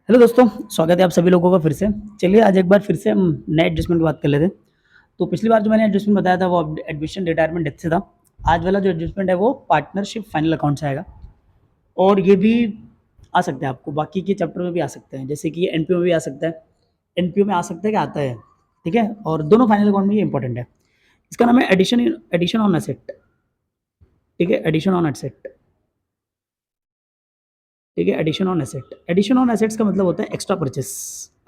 Hello दोस्तों, स्वागत है आप सभी लोगों का फिर से। चलिए आज एक बार फिर से हम नए एडजस्टमेंट की बात कर लेते हैं। तो पिछली बार जो मैंने एडजस्टमेंट बताया था वो एडमिशन रिटायरमेंट डेथ से था। आज वाला जो एडजस्टमेंट है वो पार्टनरशिप फाइनल अकाउंट से आएगा और ये भी आ सकता है आपको बाकी के चैप्टर में भी आ सकते हैं, जैसे कि एनपीओ में भी आ सकता है। एनपीओ में आ सकता है कि आता है, ठीक है? और दोनों फाइनल अकाउंट में ये इंपॉर्टेंट है। इसका नाम है एडिशन ऑन एसेट, ठीक है? एडिशन ऑन एसेट, ठीक है? Addition on asset, addition on assets का मतलब होता है एक्स्ट्रा परचेस।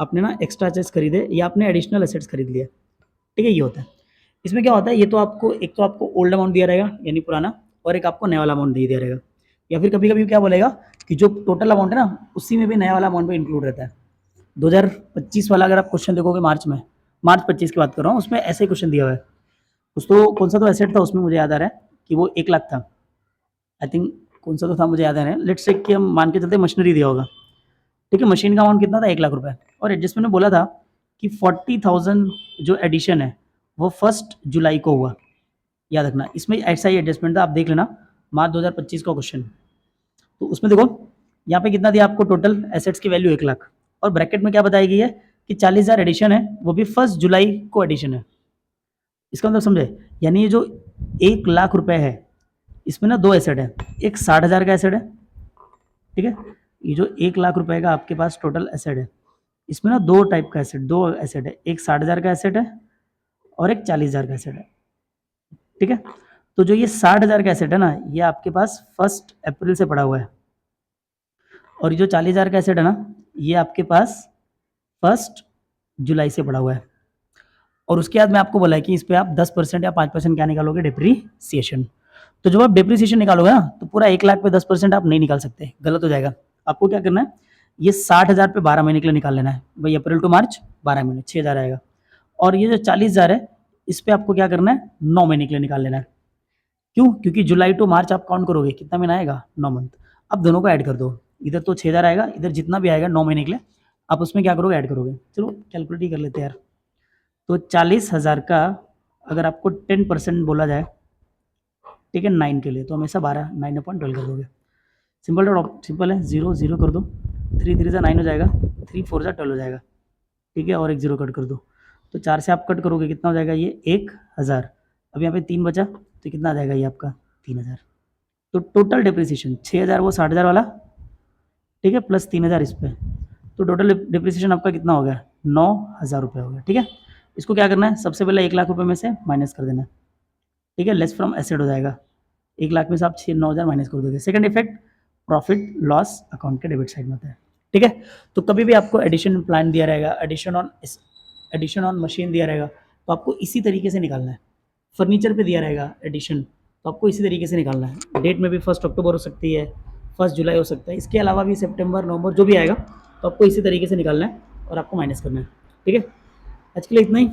आपने ना एक्स्ट्रा चीज खरीदे या आपने एडिशनल एसेट्स खरीद लिए, ठीक है? ये होता है। इसमें क्या होता है, ये तो आपको एक तो आपको ओल्ड अमाउंट दिया रहेगा यानी पुराना, और एक आपको नया वाला अमाउंट दे दिया रहेगा। या फिर कभी कभी क्या बोलेगा कि जो टोटल अमाउंट है ना उसी में भी नया वाला अमाउंट भी इंक्लूड रहता है। 2025 वाला अगर आप क्वेश्चन देखोगे मार्च में, मार्च 25 की बात कर रहा हूँ, उसमें ऐसे क्वेश्चन दिया हुआ है। उस तो कौन सा तो एसेट था उसमें, मुझे याद आ रहा है कि वो 1 लाख था। आई थिंक कौन सा तो था मुझे याद आ रहा है। लेट्स से कि हम मान के चलते मशीनरी दिया होगा, ठीक है? मशीन का अमाउंट कितना था, 1 लाख रुपए। और एडजस्टमेंट ने बोला था कि 40,000 जो एडिशन है वो 1 जुलाई को हुआ। याद रखना, इसमें ऐसा ही एडजस्टमेंट था, आप देख लेना मार्च 2025 का क्वेश्चन। तो उसमें देखो यहाँ पे कितना दिया आपको, टोटल एसेट्स की वैल्यू 1 लाख, और ब्रैकेट में क्या बताई गई है कि 40,000 एडिशन है, वो भी 1 जुलाई को एडिशन है। इसका मतलब समझे, यानी ये जो 1 लाख रुपए है इसमें ना दो एसेट है, एक 60,000 का एसेट है, ठीक है? ये जो 1 लाख रुपए का आपके पास टोटल एसेट है, इसमें ना दो टाइप का एसेट, दो एसेट है, एक 60,000 का एसेट है और एक 40,000 का एसेट है, ठीक है? तो जो ये 60,000 का एसेट है ना, ये आपके पास 1 अप्रैल से पड़ा हुआ है, और ये जो 40,000 का एसेट है ना, ये आपके पास 1 जुलाई से पड़ा हुआ है। और उसके बाद में आपको बोला है कि इस पे आप 10% या 5% क्या निकालोगे, डिप्रीसिएशन। तो जब आप डिप्रीसिएशन निकालोगे ना, तो पूरा 1 लाख पे 10% आप नहीं निकाल सकते, गलत हो जाएगा। आपको क्या करना है, ये 60,000 पे 12 महीने के लिए निकाल लेना है भाई, अप्रैल टू मार्च 12 महीने, 6,000 आएगा। और ये जो 40,000 है, इस पे आपको क्या करना है, 9 महीने के लिए निकाल लेना है। क्यों? क्योंकि जुलाई टू मार्च आप काउंट करोगे, कितना महीना आएगा, 9 मंथ। अब दोनों को ऐड कर दो, इधर तो 6,000 आएगा, इधर जितना भी आएगा 9 महीने के लिए आप उसमें क्या करोगे, ऐड करोगे। चलो कैलकुलेट ही कर लेते हैं यार। तो 40,000 का अगर आपको 10% बोला जाए, ठीक है, 9 के लिए, तो हमेशा 12, 9/12 कर दोगे। सिंपल सिंपल है, 0 0 कर दो, 3 3 से 9 हो जाएगा, 3 4 से 12 हो जाएगा, ठीक है? और एक 0 कट कर दो, तो 4 से आप कट करोगे, कितना हो जाएगा ये, 1,000। अब यहाँ पे 3 बचा, तो कितना आ जाएगा ये आपका, 3,000। तो टोटल डिप्रिसिएशन 6,000 वो 60,000 वाला, ठीक है, प्लस 3,000 इस पे, तो टोटल डिप्रिसिएशन आपका कितना हो गया, 9,000 रुपये हो गया, ठीक है? इसको क्या करना है, सबसे पहले 1 लाख रुपये में से माइनस कर देना है, ठीक है? लेस फ्रॉम एसेट हो जाएगा, 1 लाख में से आप 9,000 माइनस कर दोगे। Second effect, profit loss account के डेबिट साइड में होता है, ठीक है? तो कभी भी आपको एडिशन प्लान दिया रहेगा, एडिशन ऑन मशीन दिया रहेगा, तो आपको इसी तरीके से निकालना है। फर्नीचर पे दिया रहेगा एडिशन, तो आपको इसी तरीके से निकालना है। डेट में भी 1 अक्टूबर हो सकती है, 1 जुलाई हो सकता है, इसके अलावा भी सितंबर नवंबर जो भी आएगा, तो आपको इसी तरीके से निकालना है और आपको माइनस करना है, ठीक है? आज के लिए इतना ही।